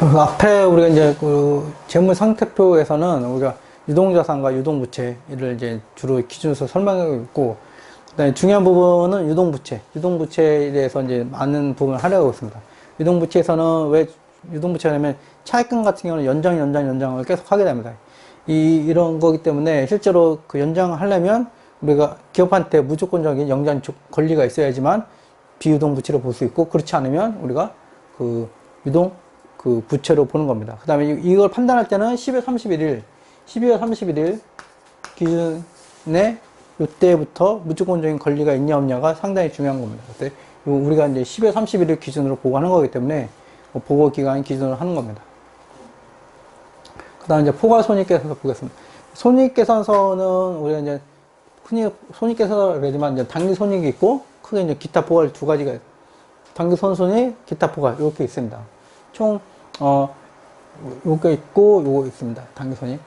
앞에 우리가 이제 그 재무 상태표에서는 우리가 유동자산과 유동부채를 이제 주로 기준으로 설명하고 있고, 그다음에 중요한 부분은 유동부채. 유동부채에 대해서 이제 많은 부분을 하려고 했습니다. 유동부채에서는 왜 유동부채냐면 차입금 같은 경우는 연장을 계속 하게 됩니다. 이런 거기 때문에 실제로 그 연장을 하려면 우리가 기업한테 무조건적인 영장 권리가 있어야지만 비유동부채로 볼 수 있고, 그렇지 않으면 우리가 그 유동 그 부채로 보는 겁니다. 그 다음에 이걸 판단할 때는 12월 31일 기준에 이때부터 무조건적인 권리가 있냐 없냐가 상당히 중요한 겁니다. 그때 우리가 이제 12월 31일 기준으로 보고하는 거기 때문에 보고 기간 기준으로 하는 겁니다. 그 다음에 이제 포괄 손익계산서 보겠습니다. 손익계산서는 우리가 이제 흔히 손익계산서라지만 이제 단기 손익이 있고, 크게 이제 기타 포괄 두 가지가 있어요. 단기 선손익, 기타 포괄 이렇게 있습니다. 총 요거 있고 요거 있습니다. 단기 손익.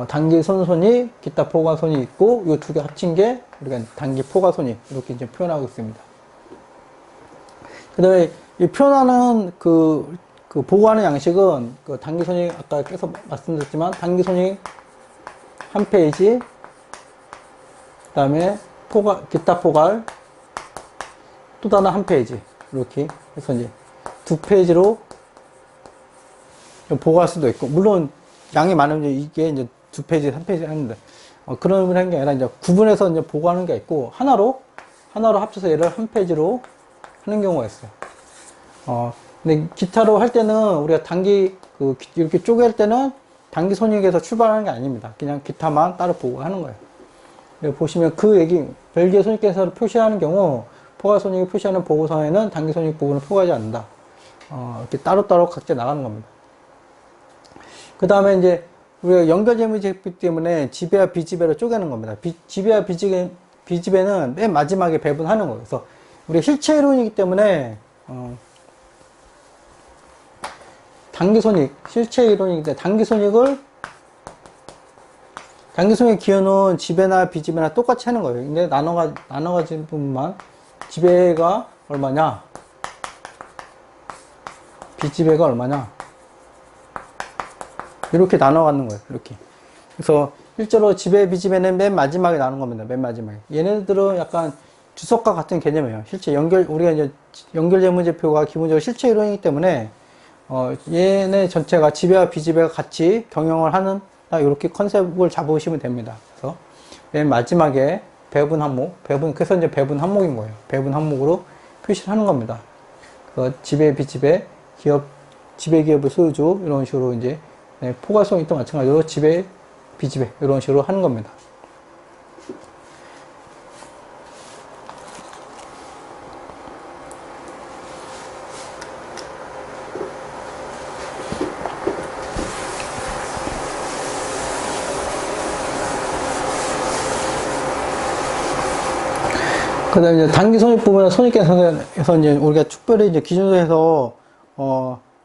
단기 선손익, 기타 포괄 손익 있고, 요 두 개 합친 게 우리가 단기 포괄 손익 이렇게 이제 표현하고 있습니다. 그 다음에 이 표현하는 그 보고하는 양식은 그 단기 손익 아까 계속 말씀드렸지만 단기 손익 한 페이지, 그 다음에 기타 포괄 또 다른 한 페이지 이렇게 해서 이제 두 페이지로 보고할 수도 있고, 물론 양이 많으면 이게 이제 두 페이지, 3페이지 하는데, 그런 의미를 한 게 아니라 이제 구분해서 이제 보고하는 게 있고, 하나로 합쳐서 얘를 한 페이지로 하는 경우가 있어요. 근데 기타로 할 때는 우리가 이렇게 쪼갤 때는 단기 손익에서 출발하는 게 아닙니다. 그냥 기타만 따로 보고하는 거예요. 여기 보시면 별개의 손익계산서를 표시하는 경우, 포괄 손익을 표시하는 보고서에는 단기 손익 부분을 표시하지 않는다. 이렇게 따로따로 각자 나가는 겁니다. 그 다음에 이제 우리가 연결재무제표이기 때문에 지배와 비지배로 쪼개는 겁니다. 지배와 비지배는 맨 마지막에 배분하는 거예요. 그래서 우리가 실체 이론이기 때문에 실체 이론이기 때문에 단기 손익 기여는 지배나 비지배나 똑같이 하는 거예요. 근데 나눠가진 부분만 지배가 얼마냐, 비지배가 얼마냐, 이렇게 나눠 갖는 거예요. 이렇게. 그래서 실제로 지배, 비지배는 맨 마지막에 나눈 겁니다. 맨 마지막에. 얘네들은 약간 주석과 같은 개념이에요. 실제 우리가 이제 연결재무제표가 기본적으로 실체 이론이기 때문에, 얘네 전체가 지배와 비지배가 같이 경영을 하는, 이렇게 컨셉을 잡으시면 됩니다. 그래서 맨 마지막에 그래서 이제 배분 항목인 거예요. 배분 항목으로 표시를 하는 겁니다. 지배, 비지배, 지배 기업의 소유주, 이런 식으로 이제 포괄 손익도 마찬가지로 지배, 비지배 이런 식으로 하는 겁니다. 그 다음에 이제 단기 손익 부분은 손익계산서에서 이제 우리가 특별히 이제 기준서에서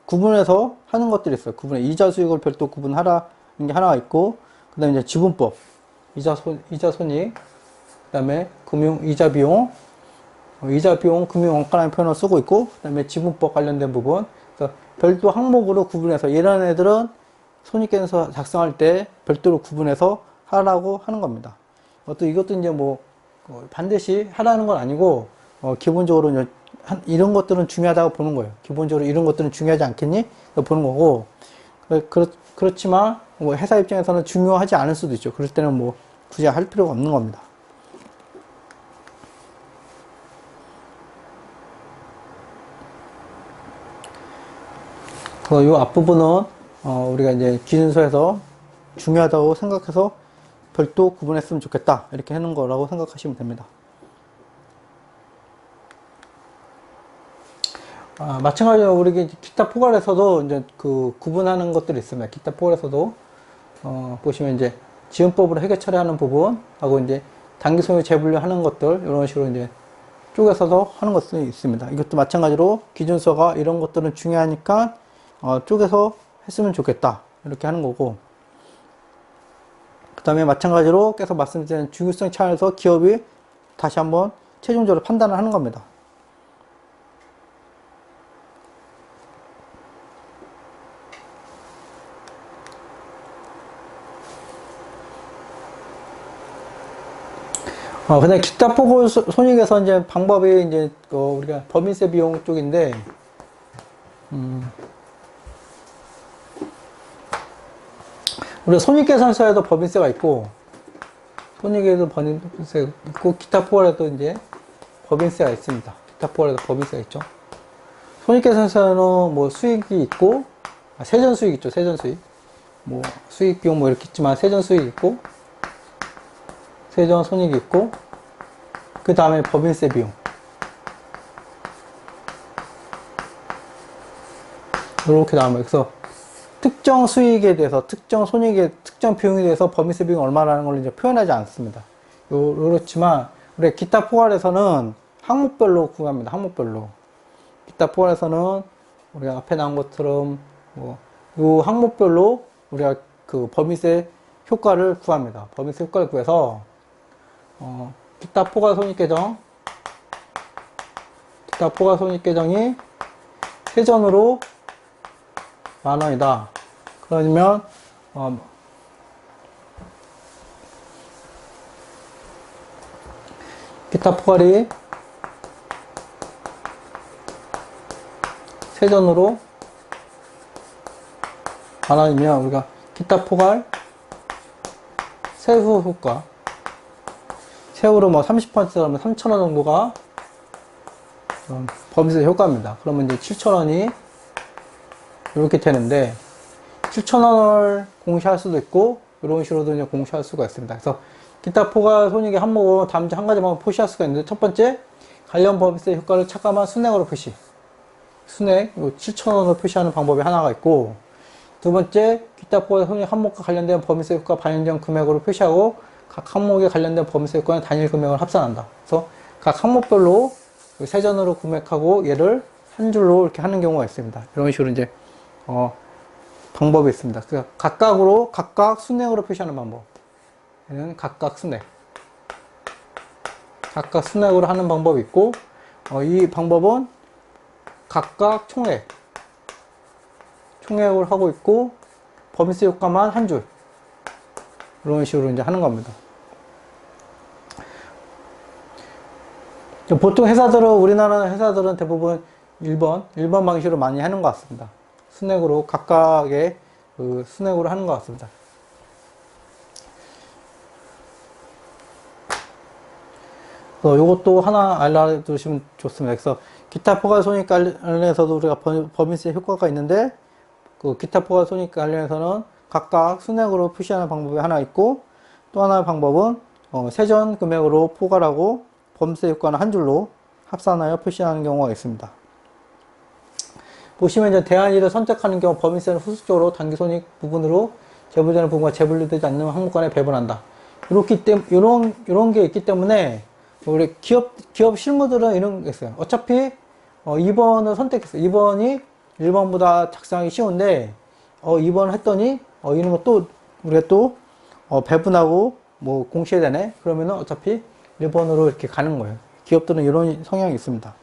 구분해서 하는 것들이 있어요. 이자 수익을 별도 구분하라는 게 하나가 있고, 그 다음에 이제 지분법, 이자 손익, 그 다음에 이자 비용, 금융 원가라는 표현을 쓰고 있고, 그 다음에 지분법 관련된 부분, 그래서 별도 항목으로 구분해서 이런 애들은 손익계산서 작성할 때 별도로 구분해서 하라고 하는 겁니다. 이것도 이제 반드시 하라는 건 아니고, 기본적으로 이제 이런 것들은 중요하다고 보는 거예요. 기본적으로 이런 것들은 중요하지 않겠니? 보는 거고, 그렇지만, 회사 입장에서는 중요하지 않을 수도 있죠. 그럴 때는 굳이 할 필요가 없는 겁니다. 이 앞부분은, 우리가 이제 기준서에서 중요하다고 생각해서 별도 구분했으면 좋겠다. 이렇게 하는 거라고 생각하시면 됩니다. 마찬가지로 우리 기타 포괄에서도 이제 구분하는 것들이 있습니다. 기타 포괄에서도, 보시면 이제 지원법으로 해결 처리하는 부분하고 이제 단기 손익 재분류하는 것들, 이런 식으로 이제 쪼개서도 하는 것들이 있습니다. 이것도 마찬가지로 기준서가 이런 것들은 중요하니까, 쪼개서 했으면 좋겠다. 이렇게 하는 거고, 그 다음에 마찬가지로 계속 말씀드린 중요성 차원에서 기업이 다시 한번 최종적으로 판단을 하는 겁니다. 근데 기타 폭을 손익에서 이제 방법이 이제, 우리가 법인세 비용 쪽인데, 우리가 손익계산서에도 법인세가 있고, 손익에도 법인세가 있고, 기타 포괄에도 이제 법인세가 있습니다. 기타 포괄에도 법인세가 있죠. 손익계산서에는 뭐 수익이 있고, 세전 수익 있죠, 세전 수익. 뭐, 수익 비용 뭐 이렇게 있지만, 세전 수익 있고, 세전 손익이 있고, 그 다음에 법인세 비용. 이렇게 나옵니다. 그래서 특정 수익에 대해서, 특정 손익에, 특정 비용에 대해서 법인세 비용 얼마라는 걸 이제 표현하지 않습니다. 그렇지만, 우리 기타 포괄에서는 항목별로 구합니다. 항목별로. 기타 포괄에서는 우리가 앞에 나온 것처럼, 요 항목별로 우리가 그 법인세 효과를 구합니다. 법인세 효과를 구해서, 기타 포괄 손익 계정, 기타 포괄 손익 계정이 세전으로 10,000원이다. 그러면, 기타 포괄이 세전으로 10,000원이면 우리가 기타 포괄 세후 효과, 세후로 뭐 30%라면 3,000원 정도가 법인세 효과입니다. 그러면 이제 7,000원이 이렇게 되는데, 7,000원을 공시할 수도 있고, 이런 식으로도 이제 공시할 수가 있습니다. 그래서 기타 포괄 손익의 항목은 다음 중 한 가지만 표시할 수가 있는데, 첫 번째, 관련 법인세 효과를 차감한 순액으로 표시. 순액, 7,000원으로 표시하는 방법이 하나가 있고, 두 번째, 기타 포괄 손익 항목과 관련된 법인세 효과 반영된 금액으로 표시하고, 각 항목에 관련된 법인세 효과는 단일 금액을 합산한다. 그래서 각 항목별로 세전으로 금액하고 얘를 한 줄로 이렇게 하는 경우가 있습니다. 이런 식으로 이제 방법이 있습니다. 그러니까 각각 순액으로 표시하는 방법. 얘는 각각 순액으로 하는 방법이 있고, 이 방법은 각각 총액으로 하고 있고, 법인세 효과만 한 줄. 이런 식으로 이제 하는 겁니다. 보통 우리나라 회사들은 대부분 1번 방식으로 많이 하는 것 같습니다. 순액으로, 각각의 순액으로 하는 것 같습니다. 요것도 하나 알아두시면 좋습니다. 그래서 기타 포괄 손익 관련해서도 우리가 법인세 효과가 있는데, 그 기타 포괄 손익 관련해서는 각각 순액으로 표시하는 방법이 하나 있고, 또 하나의 방법은 세전 금액으로 포괄하고 법인세 효과는 한 줄로 합산하여 표시하는 경우가 있습니다. 보시면 이제 대안일을 선택하는 경우 법인세는 후속적으로 당기손익 부분으로 재분되는 부분과 재분류되지 않는 항목 간에 배분한다. 이런 게 있기 때문에 우리 기업 실무들은 이런 게 있어요. 어차피 2번을 선택했어요. 2번이 1번보다 작성하기 쉬운데 2번 했더니 이런 것도 우리가 또 배분하고 뭐 공시해야 되네. 그러면은 어차피 1번으로 이렇게 가는 거예요. 기업들은 이런 성향이 있습니다.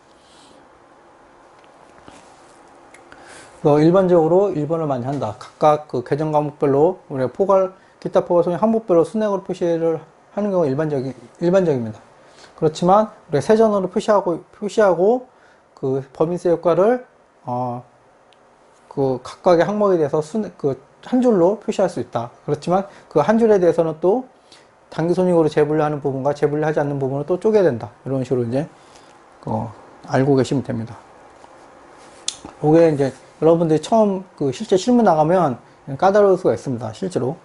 일반적으로 1번을 많이 한다. 각각 그 계정 과목별로 우리가 기타 포괄 손익 항목별로 순액으로 표시를 하는 경우가 일반적입니다. 그렇지만 우리가 세전으로 표시하고 그 법인세 효과를 그 각각의 항목에 대해서 한 줄로 표시할 수 있다. 그렇지만 그 한 줄에 대해서는 또 당기손익으로 재분류하는 부분과 재분류하지 않는 부분을 또 쪼개야 된다. 이런 식으로 이제 알고 계시면 됩니다. 이게 이제 여러분들이 처음 실제 실무 나가면 까다로울 수가 있습니다. 실제로.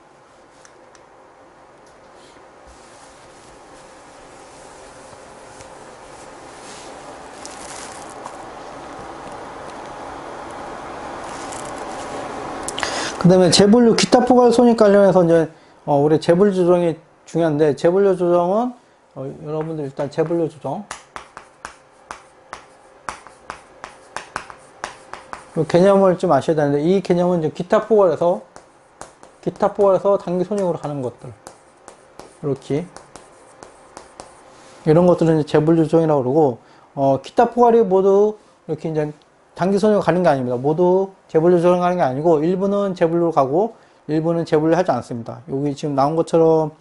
그 다음에 재분류, 기타 포괄 손익 관련해서 이제, 우리 재분류 조정이 중요한데, 재분류 조정은, 여러분들 일단 재분류 조정. 개념을 좀 아셔야 되는데, 이 개념은 이제 기타 포괄에서 당기손익으로 가는 것들. 이렇게. 이런 것들은 이제 재분류 조정이라고 그러고, 기타 포괄이 모두 이렇게 이제 당기손익으로 가는 게 아닙니다. 모두 재분류 조정 가는 게 아니고, 일부는 재분류로 가고, 일부는 재분류 하지 않습니다. 여기 지금 나온 것처럼,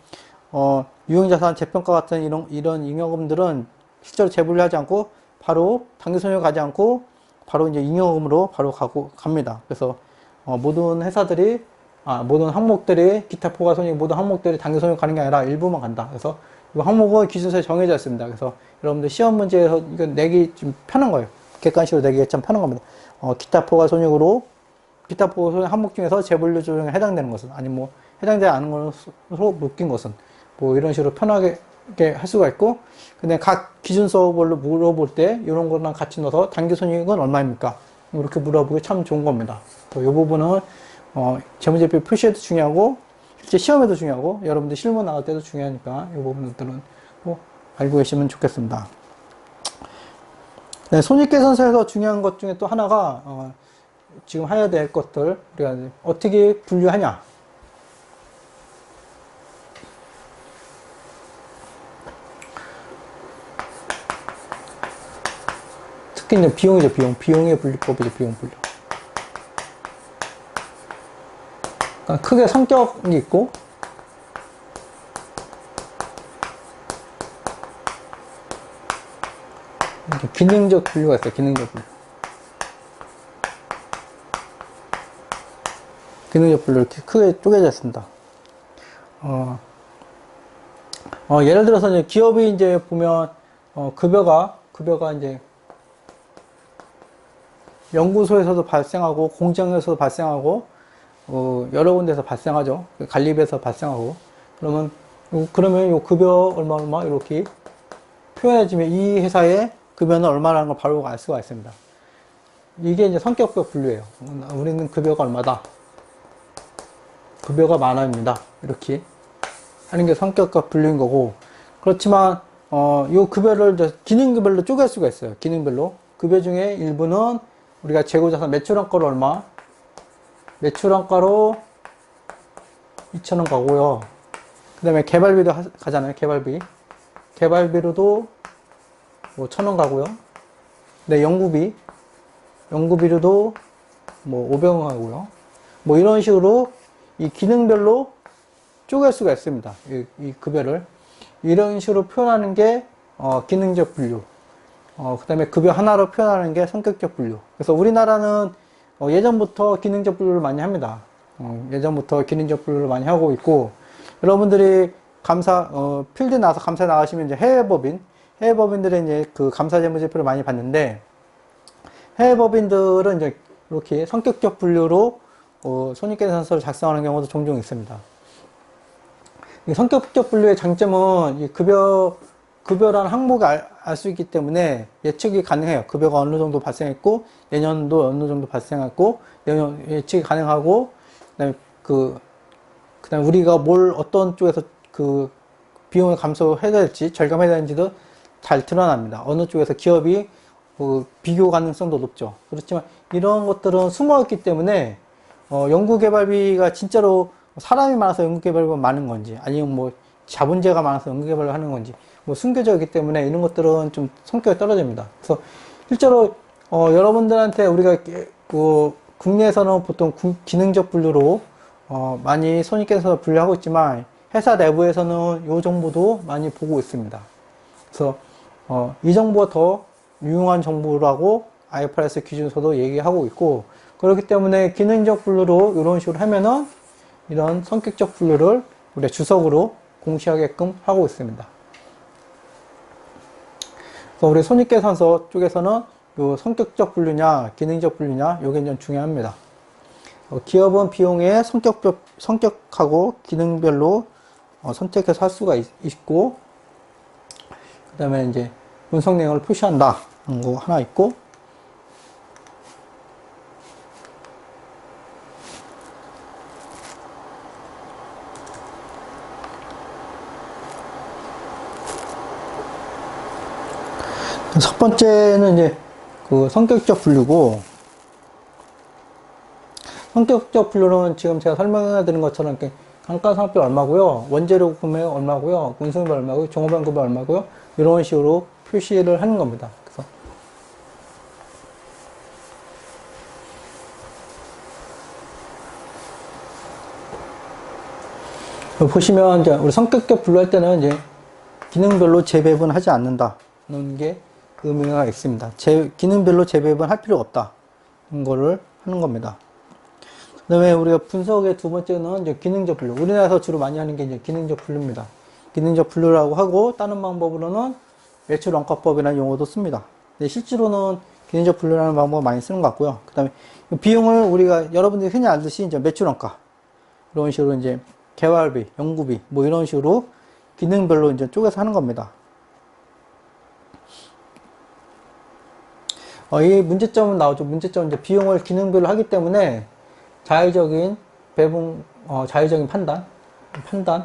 유형자산 재평가 같은 이런 잉여금들은 실제로 재분류하지 않고 바로 당기손익 가지 않고 바로 이제 잉여금으로 바로 갑니다. 그래서 모든 회사들이 모든 항목들이 기타 포괄손익 모든 항목들이 당기손익 가는 게 아니라 일부만 간다. 그래서 이 항목은 기준서에 정해져 있습니다. 그래서 여러분들 시험 문제에서 이거 내기 좀 편한 거예요. 객관식으로 내기가 참 편한 겁니다. 기타 포괄손익으로 기타 포괄손익 항목 중에서 재분류 조정에 해당되는 것은 아니면 뭐 해당되지 않은 것으로 묶인 것은 뭐 이런 식으로 편하게 할 수가 있고, 근데 각 기준서별로 물어볼 때 이런 거랑 같이 넣어서 당기손익은 얼마입니까? 이렇게 물어보기 참 좋은 겁니다. 이 부분은 재무제표 표시에도 중요하고 실제 시험에도 중요하고 여러분들 실무 나갈 때도 중요하니까 이 부분들은 꼭 알고 계시면 좋겠습니다. 네, 손익계산서에서 중요한 것 중에 또 하나가 지금 해야 될 것들 우리가 어떻게 분류하냐. 특히 이제 비용이죠, 비용의 분류법이죠, 비용 분류. 그러니까 크게 성격이 있고, 기능적 분류가 있어요, 기능적 분류. 기능적 분류 이렇게 크게 쪼개져 있습니다. 예를 들어서 이제 기업이 이제 보면, 급여가 이제 연구소에서도 발생하고 공장에서도 발생하고 여러 군데서 발생하죠. 관리비에서 발생하고 그러면 요 급여 얼마 이렇게 표현해주면 이 회사의 급여는 얼마라는 걸 바로 알 수가 있습니다. 이게 이제 성격별 분류예요. 우리는 급여가 얼마다. 급여가 만 원입니다. 이렇게 하는 게 성격별 분류인 거고, 그렇지만 요 급여를 기능별로 쪼갤 수가 있어요. 기능별로 급여 중에 일부는 우리가 재고자산 매출원가로 얼마? 매출원가로 2,000원 가고요. 그 다음에 개발비도 가잖아요. 개발비로도 뭐 1,000원 가고요. 네, 연구비로도 뭐 500원 가고요. 뭐 이런 식으로 이 기능별로 쪼갤 수가 있습니다. 이 급여를. 이런 식으로 표현하는 게 기능적 분류. 그 다음에 급여 하나로 표현하는 게 성격적 분류. 그래서 우리나라는 예전부터 기능적 분류를 많이 합니다. 예전부터 기능적 분류를 많이 하고 있고, 여러분들이 필드 나와서 감사 나가시면 이제 해외법인들의 이제 그 감사재무제표를 많이 봤는데, 해외법인들은 이제 이렇게 성격적 분류로 손익계산서를 작성하는 경우도 종종 있습니다. 이 성격적 분류의 장점은 이 급여라는 항목을 알 수 있기 때문에 예측이 가능해요. 급여가 어느 정도 발생했고, 내년도 어느 정도 발생했고, 내년 예측이 가능하고, 그다음에 우리가 어떤 쪽에서 그 비용을 감소해야 될지, 절감해야 되는지도 잘 드러납니다. 어느 쪽에서 기업이 비교 가능성도 높죠. 그렇지만 이런 것들은 숨어 있기 때문에, 연구개발비가 진짜로 사람이 많아서 연구개발비가 많은 건지, 아니면 뭐 자본재가 많아서 연구개발을 하는 건지, 뭐 숨겨져 있기 때문에 이런 것들은 좀 성격이 떨어집니다. 그래서 실제로 여러분들한테 우리가 국내에서는 보통 기능적 분류로 많이 손익계산서 분류하고 있지만 회사 내부에서는 이 정보도 많이 보고 있습니다. 그래서 이 정보가 더 유용한 정보라고 IFRS 기준서도 얘기하고 있고, 그렇기 때문에 기능적 분류로 이런 식으로 하면은 이런 성격적 분류를 우리가 주석으로 공시하게끔 하고 있습니다. 그래서 우리 손익계산서 쪽에서는 요 성격적 분류냐, 기능적 분류냐, 요게 좀 중요합니다. 기업은 비용의 성격하고 기능별로 선택해서 할 수가 있고, 그 다음에 이제 분석 내용을 표시한다. 거 하나 있고, 첫 번째는 이제 그 성격적 분류고, 성격적 분류는 지금 제가 설명해 드린 것처럼 이렇게 감가상각비 얼마고요, 원재료 구매 얼마고요, 운송비 얼마고요, 종업원급여 얼마고요, 이런 식으로 표시를 하는 겁니다. 그래서 보시면 이제 우리 성격적 분류할 때는 이제 기능별로 재배분하지 않는다는 게 의미가 있습니다. 기능별로 재배분 할 필요 없다. 이거를 하는 겁니다. 그 다음에 우리가 분석의 두 번째는 이제 기능적 분류. 우리나라에서 주로 많이 하는 게 이제 기능적 분류입니다. 기능적 분류라고 하고, 다른 방법으로는 매출 원가법이라는 용어도 씁니다. 근데 실제로는 기능적 분류라는 방법을 많이 쓰는 것 같고요. 그 다음에 비용을 우리가 여러분들이 흔히 알듯이 이제 매출 원가, 이런 식으로 이제 개발비, 연구비, 뭐 이런 식으로 기능별로 이제 쪼개서 하는 겁니다. 이 문제점은 나오죠. 문제점은 이제 비용을 기능별로 하기 때문에 자의적인 배분, 자의적인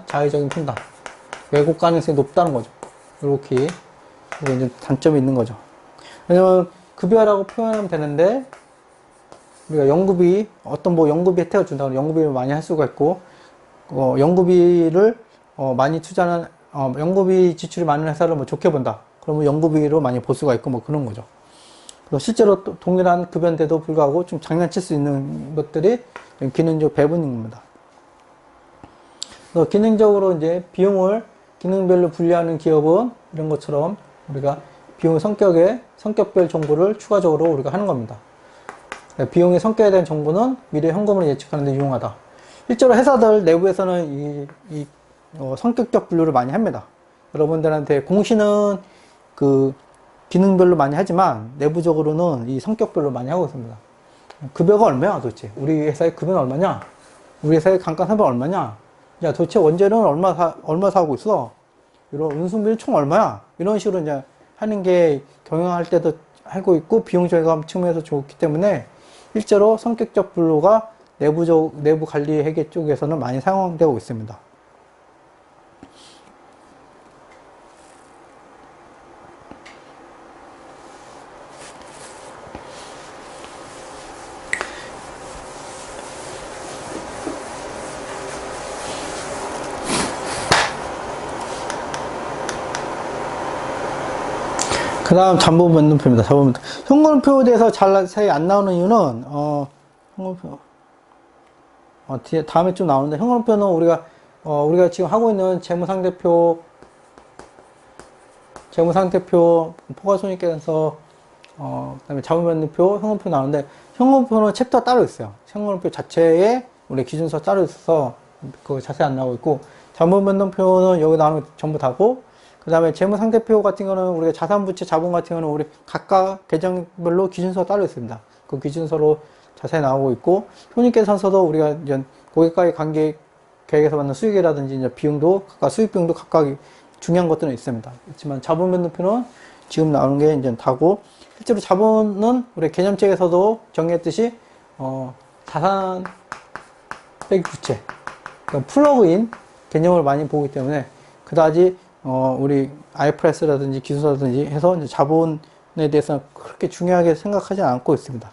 자의적인 판단, 왜곡 가능성이 높다는 거죠. 이렇게 이제 단점이 있는 거죠. 왜냐면 급여라고 표현하면 되는데 우리가 연구비, 어떤 뭐 연구비 혜택을 준다고 연구비를 많이 할 수가 있고, 연구비를 많이 투자하는, 연구비 지출이 많은 회사를 뭐 좋게 본다. 그러면 연구비로 많이 볼 수가 있고 뭐 그런 거죠. 그래서 실제로 또 동일한 급여인데도 불구하고 좀 장난칠 수 있는 것들이 기능적 배분인 겁니다. 그래서 기능적으로 이제 비용을 기능별로 분류하는 기업은 이런 것처럼 우리가 비용 성격별 정보를 추가적으로 우리가 하는 겁니다. 비용의 성격에 대한 정보는 미래 현금으로 예측하는 데 유용하다. 실제로 회사들 내부에서는 성격적 분류를 많이 합니다. 여러분들한테 공시는 그 기능별로 많이 하지만 내부적으로는 이 성격별로 많이 하고 있습니다. 급여가 얼마야 도대체? 우리 회사의 급여는 얼마냐? 우리 회사의 감가상각 얼마냐? 야 도대체 원재료는 얼마 사고 있어? 이런 운송비 총 얼마야? 이런 식으로 이제 하는 게 경영할 때도 하고 있고 비용 절감 측면에서 좋기 때문에 실제로 성격적 분류가 내부 관리 회계 쪽에서는 많이 사용되고 있습니다. 그 다음 잠보변동표입니다. 현금표에 대해서 자세히 안 나오는 이유는, 현금표, 다음에 좀 나오는데, 현금표는 우리가 지금 하고 있는 재무상태표, 포괄손익계산서, 그 다음에 자본변동표, 현금표 나오는데, 현금표는 챕터가 따로 있어요. 현금표 자체에 우리 기준서 따로 있어서, 그거 자세히 안 나오고 있고, 자본변동표는 여기 나오는 게 전부 다고, 그 다음에 재무상태표 같은 거는 우리가 자산부채 자본 같은 거는 우리 각각 계정별로 기준서가 따로 있습니다. 그 기준서로 자세히 나오고 있고, 손익계산서도 우리가 이제 고객과의 관계 계획에서 받는 수익이라든지 이제 비용도 각각 수익 비용도 각각 중요한 것들은 있습니다. 그렇지만 자본변동표는 지금 나오는 게 이제 다고, 실제로 자본은 우리 개념책에서도 정의했듯이 자산 빼기 부채, 그러니까 플러그인 개념을 많이 보기 때문에 그다지 우리 IFRS라든지 기술서라든지 해서 이제 자본에 대해서는 그렇게 중요하게 생각하지 않고 있습니다.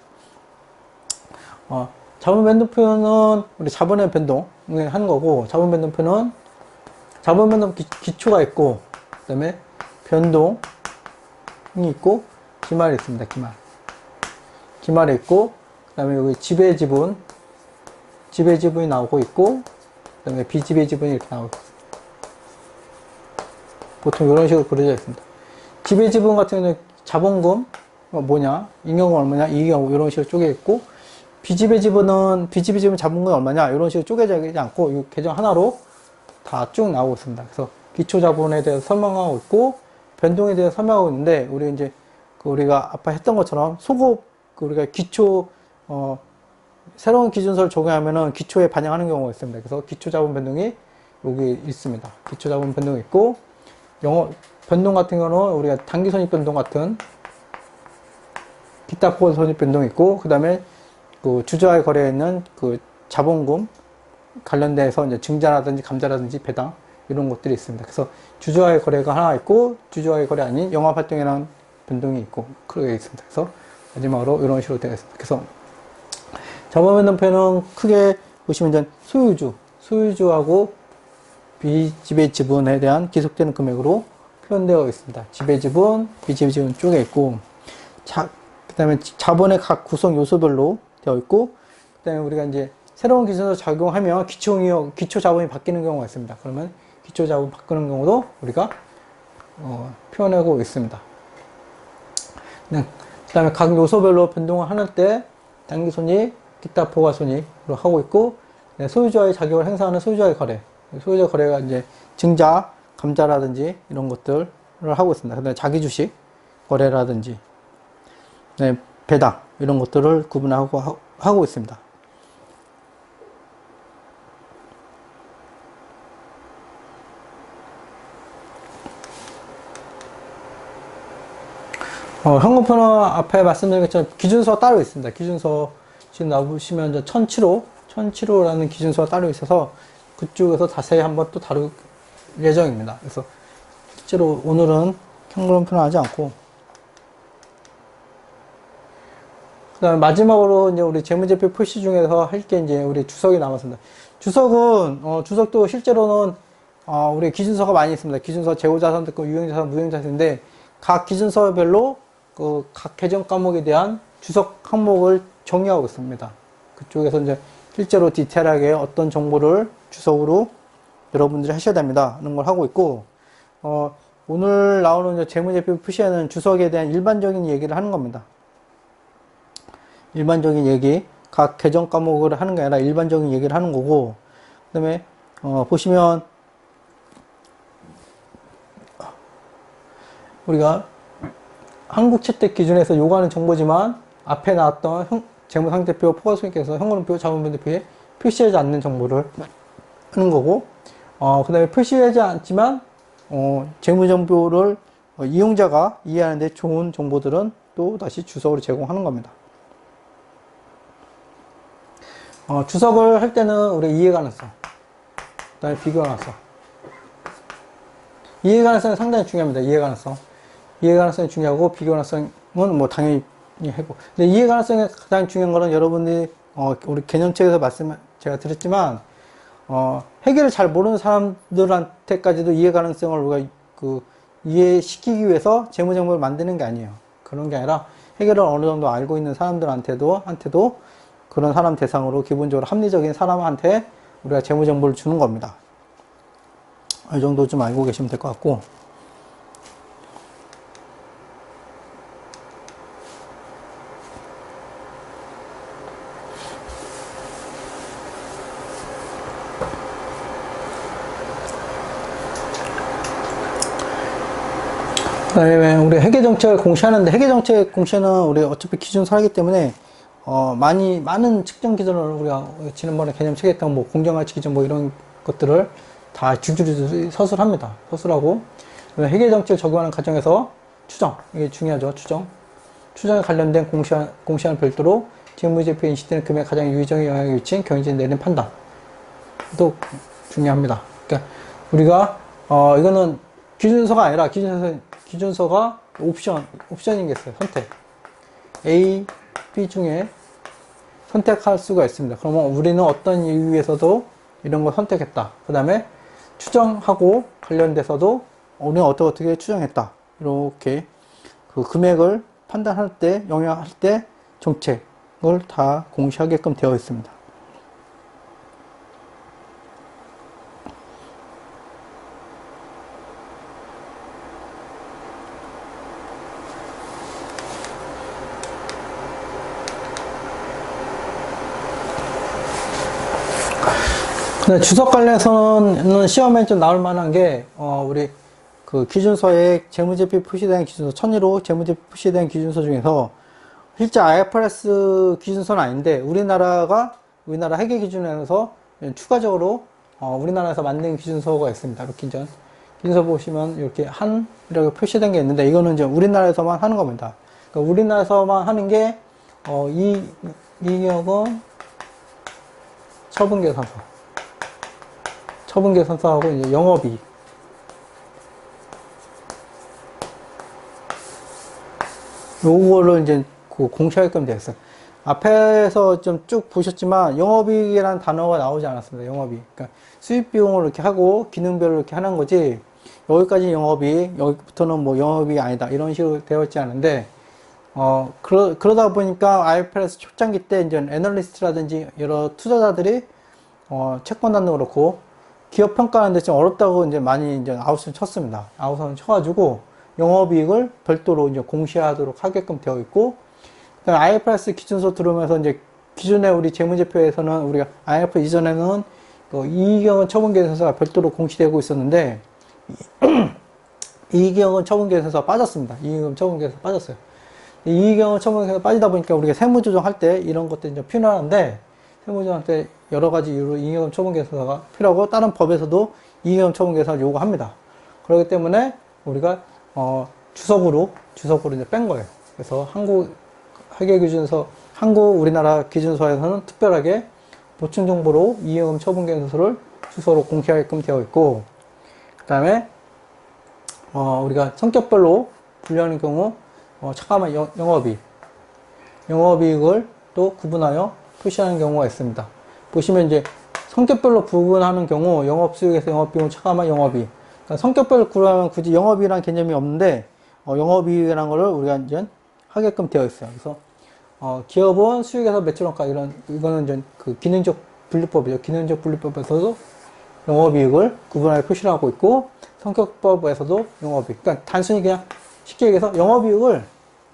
자본 변동표는 우리 자본의 변동을 하는 거고, 자본 변동 기초가 있고, 그 다음에 변동이 있고, 기말이 있습니다. 기말이 있고, 그 다음에 여기 지배 지분이 나오고 있고, 그 다음에 비지배 지분이 이렇게 나오고 있습니다. 보통 이런 식으로 그려져 있습니다. 지배 지분 같은 경우는 자본금 뭐냐, 잉여금 얼마냐, 이익금 이런 식으로 쪼개 있고, 비지배 지분은 자본금이 얼마냐 이런 식으로 쪼개져 있지 않고 이 계정 하나로 다 쭉 나오고 있습니다. 그래서 기초 자본에 대해서 설명하고 있고, 변동에 대해서 설명하고 있는데, 우리 이제 우리가 아까 했던 것처럼 우리가 기초 새로운 기준서를 적용하면은 기초에 반영하는 경우가 있습니다. 그래서 기초 자본 변동이 여기 있습니다. 기초 자본 변동이 있고, 변동 같은 경우는 우리가 단기 손익 변동 같은 기타 포괄 손익 변동이 있고, 그 다음에 그 주주와의 거래에 있는 그 자본금 관련돼서 이제 증자라든지 감자라든지 배당 이런 것들이 있습니다. 그래서 주주와의 거래가 하나 있고, 주주와의 거래 아닌 영업활동이라는 변동이 있고, 그렇게 있습니다. 그래서 마지막으로 이런 식으로 되어 있습니다. 그래서 자본변동표는 크게 보시면 이제 소유주하고 비지배 지분에 대한 기속되는 금액으로 표현되어 있습니다. 지배 지분, 비지배 지분 쪽에 있고, 그 다음에 자본의 각 구성 요소별로 되어 있고, 그 다음에 우리가 이제 새로운 기준서 적용하면 기초 자본이 바뀌는 경우가 있습니다. 그러면 기초 자본 바꾸는 경우도 우리가 표현하고 있습니다. 그 다음에 각 요소별로 변동을 하는 때 당기손익, 기타 포괄손익으로 하고 있고, 소유자의 자격을 행사하는 소유자의 거래. 소유자 거래가 이제 증자, 감자라든지 이런 것들을 하고 있습니다. 그 다음에 자기주식 거래라든지, 배당, 이런 것들을 하고 있습니다. 현금표는 앞에 말씀드린 것처럼 기준서가 따로 있습니다. 기준서 지금 나오시면 1007호라는 기준서가 따로 있어서 그쪽에서 자세히 한번 또 다룰 예정입니다. 그래서 실제로 오늘은 현금표는 하지 않고, 그 다음에 마지막으로 이제 우리 재무제표 표시 중에서 할 게 이제 우리 주석이 남았습니다. 주석도 실제로는 우리 기준서가 많이 있습니다. 기준서 재고자산도 있고 유형자산, 무형자산인데 각 기준서별로 각 계정 과목에 대한 주석 항목을 정의하고 있습니다. 그쪽에서 이제 실제로 디테일하게 어떤 정보를 주석으로 여러분들이 하셔야 됩니다 하는 걸 하고 있고, 오늘 나오는 이제 재무제표 표시에는 주석에 대한 일반적인 얘기를 하는 겁니다. 일반적인 얘기, 각 계정 과목을 하는 게 아니라 일반적인 얘기를 하는 거고, 그 다음에 보시면 우리가 한국채택 기준에서 요구하는 정보지만 앞에 나왔던 재무상태표, 포괄손익계에서 현금표, 자본변동표에 표시하지 않는 정보를 하는 거고, 그 다음에 표시하지 않지만 재무정보를 이용자가 이해하는데 좋은 정보들은 또 다시 주석으로 제공하는 겁니다. 주석을 할 때는 우리 이해가능성, 그 다음에 비교가능성. 이해가능성이 상당히 중요합니다. 이해가능성이 중요하고, 비교가능성은 뭐 당연히 하고. 근데 이해가능성이 가장 중요한 거는 여러분들이, 우리 개념책에서 제가 드렸지만, 해결을 잘 모르는 사람들한테까지도 이해가능성을 우리가 이해시키기 위해서 재무정보를 만드는 게 아니에요. 그런 게 아니라 해결을 어느 정도 알고 있는 사람들한테도 그런 사람 대상으로 기본적으로 합리적인 사람한테 우리가 재무정보를 주는 겁니다. 이 정도 좀 알고 계시면 될 것 같고. 그 다음에 우리 회계정책을 공시하는데, 회계정책 공시는 우리 어차피 기준서이기 때문에 많은 측정 기준을 우리가 지난번에 개념책에 했던 뭐 공정가치 기준 뭐 이런 것들을 다 줄줄이 서술합니다. 서술하고, 회계정책을 적용하는 과정에서 추정, 이게 중요하죠. 추정에 관련된 공시와는 별도로 재무제표에 인식되는 금액 가장 유의적인 영향을 미친 경영진이 내린 판단도 중요합니다. 그러니까 우리가 이거는 기준서가 아니라 기준서가 옵션이겠어요. 선택. A, B 중에 선택할 수가 있습니다. 그러면 우리는 어떤 이유에서도 이런 걸 선택했다. 그 다음에 추정하고 관련돼서도 우리는 어떻게 추정했다. 이렇게 그 금액을 판단할 때, 영향할 때 정책을 다 공시하게끔 되어 있습니다. 근데 주석 관련해서는 시험에 좀 나올 만한 게, 우리 그 기준서에 재무제표 표시된 기준서, 1001호 재무제표 표시된 기준서 중에서 실제 IFRS 기준서는 아닌데, 우리나라 회계 기준에서 추가적으로, 우리나라에서 만든 기준서가 있습니다. 이렇게 이제 기준서 보시면 이렇게 이렇게 표시된 게 있는데, 이거는 이제 우리나라에서만 하는 겁니다. 그러니까 우리나라에서만 하는 게, 이격은 처분계산서하고 이제 영업이익. 요거를 이제 공시하게끔 되어 있어요. 앞에서 좀 쭉 보셨지만 영업이익이라는 단어가 나오지 않았습니다. 영업이익. 그러니까 수입 비용을 이렇게 하고 기능별로 이렇게 하는 거지, 여기까지 영업이익, 여기부터는 뭐 영업이익이 아니다, 이런 식으로 되어 있지 않은데, 그러다 보니까 IFRS 초창기 때 이제 애널리스트라든지 여러 투자자들이, 채권단도 그렇고, 기업 평가하는데 좀 어렵다고 이제 많이 이제 아웃을 쳤습니다. 아웃을 쳐가지고, 영업이익을 별도로 이제 공시하도록 하게끔 되어 있고, 그다음에 IFRS 기준서 들어오면서 이제 기존에 우리 재무제표에서는 우리가 IFRS 이전에는 이익영은 처분계산서가 별도로 공시되고 있었는데, 이익영은 처분계산서가 빠졌습니다. 이익영 처분계산서 빠졌어요. 이익영은 처분계산서 빠지다 보니까 우리가 세무조정할 때 이런 것들이 이제 필요한데, 세무조정할 때 여러 가지 이유로 이익영 처분계산서가 필요하고, 다른 법에서도 이익영 처분계산서를 요구합니다. 그렇기 때문에 우리가 주석으로 이제 뺀 거예요. 그래서 우리나라 기준서에서는 특별하게 보충 정보로 이익금 처분계산서를 주소로 공개하게끔 되어 있고, 그 다음에 우리가 성격별로 분류하는 경우 잠깐만 영업이익을 또 구분하여 표시하는 경우가 있습니다. 보시면 이제 성격별로 구분하는 경우 영업수익에서 영업비용 차감한 영업이익, 그러니까 성격별로 구분하면 굳이 영업이익이라는 개념이 없는데 영업이익이라는 거를 우리가 이제 하게끔 되어 있어요. 그래서 기업은 수익에서 매출원가 이거는 이제 그 기능적 분류법이죠. 기능적 분류법에서도 영업이익을 구분하여 표시를 하고 있고, 성격법에서도 영업이익. 그러니까 단순히 그냥 쉽게 얘기해서 영업이익을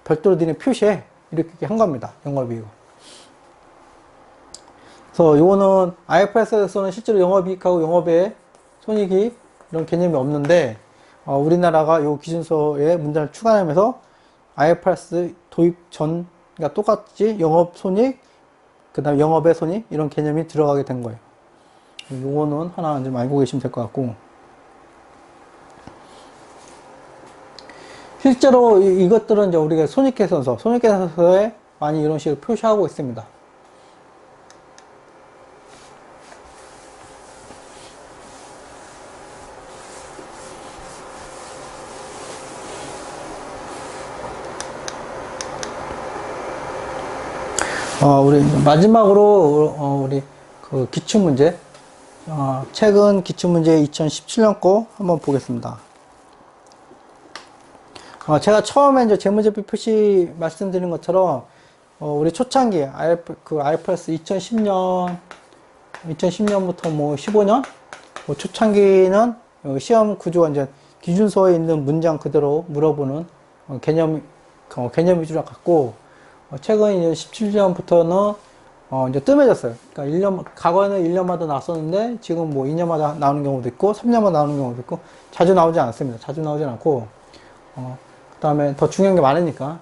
별도로 니네 표시해. 이렇게 한 겁니다. 영업이익. 그래서 요거는 IFRS에서는 실제로 영업이익하고 영업외 손익이 이런 개념이 없는데, 우리나라가 요 기준서에 문장을 추가하면서 IFRS 도입 전, 그러니까 똑같이 영업 손익, 그 다음에 영업의 손익, 이런 개념이 들어가게 된 거예요. 요거는 하나 좀 알고 계시면 될 것 같고. 실제로 이것들은 이제 우리가 손익계산서에 많이 이런 식으로 표시하고 있습니다. 우리 마지막으로 우리 그 기출문제, 최근 기출문제 2017년 거 한번 보겠습니다. 제가 처음에 이제 재무제표 표시 말씀드린 것처럼 우리 초창기 IFRS 2010년부터 뭐 15년 초창기는 시험 구조가 이제 기준서에 있는 문장 그대로 물어보는 개념 위주로 갖고, 최근 이제 17년부터는 이제 뜸해졌어요. 그러니까 과거에는 1년마다 나왔었는데 지금 뭐 2년마다 나오는 경우도 있고 3년마다 나오는 경우도 있고 자주 나오지 않습니다. 자주 나오지 않고, 그 다음에 더 중요한 게 많으니까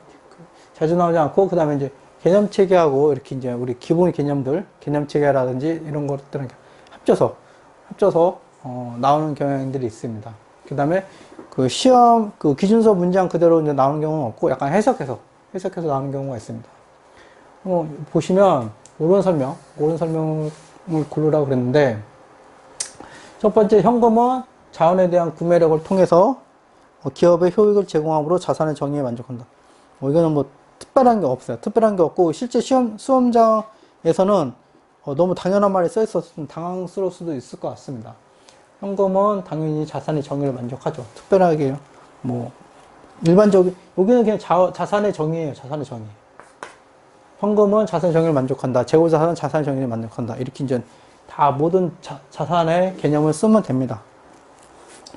자주 나오지 않고, 그 다음에 이제 개념 체계하고 이렇게 이제 우리 기본 개념들, 개념 체계라든지 이런 것들을 합쳐서 나오는 경향들이 있습니다. 그 다음에 그 시험 그 기준서 문장 그대로 이제 나오는 경우는 없고 약간 해석해서 나오는 경우가 있습니다. 보시면 옳은 설명을 고르라고 그랬는데, 첫 번째, 현금은 자원에 대한 구매력을 통해서 기업의 효익을 제공함으로 자산의 정의에 만족한다. 이거는 뭐 특별한 게 없어요. 특별한 게 없고, 실제 수험장에서는 너무 당연한 말이 써 있어서 좀 당황스러울 수도 있을 것 같습니다. 현금은 당연히 자산의 정의를 만족하죠. 특별하게 뭐 일반적인, 여기는 그냥 자산의 정의예요. 자산의 정의. 현금은 자산의 정의를 만족한다. 재고자산은 자산의 정의를 만족한다. 이렇게 이제 다 모든 자산의 개념을 쓰면 됩니다.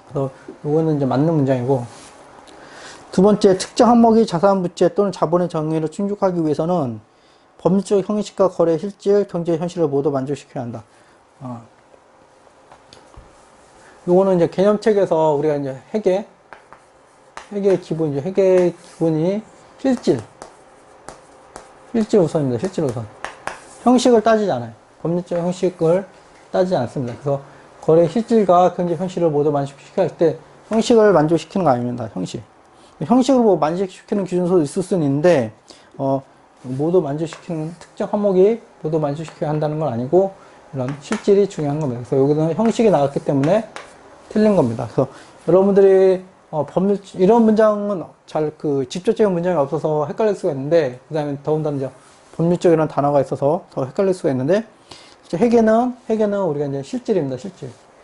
그래서 이거는 이제 맞는 문장이고, 두 번째, 특정 항목이 자산 부채 또는 자본의 정의를 충족하기 위해서는 법률적 형식과 거래 실질, 경제 현실을 모두 만족시켜야 한다. 요거는 이제 개념책에서 우리가 이제 회계의 기본이 실질 우선입니다. 실질 우선. 형식을 따지지 않아요. 법률적 형식을 따지지 않습니다. 그래서 거래 실질과 경제 현실을 모두 만족시켜야 할 때 형식을 만족시키는 거 아닙니다. 형식으로 뭐 만족시키는 기준서도 있을 수는 있는데, 모두 만족시키는 특정 항목이 모두 만족시켜야 한다는 건 아니고, 이런 실질이 중요한 겁니다. 그래서 여기는 형식이 나왔기 때문에 틀린 겁니다. 그래서 여러분들이 이런 문장은 직접적인 문장이 없어서 헷갈릴 수가 있는데, 그 다음에 더군다나 이제 법률적이라는 단어가 있어서 더 헷갈릴 수가 있는데, 회계는 우리가 이제 실질입니다. 실질.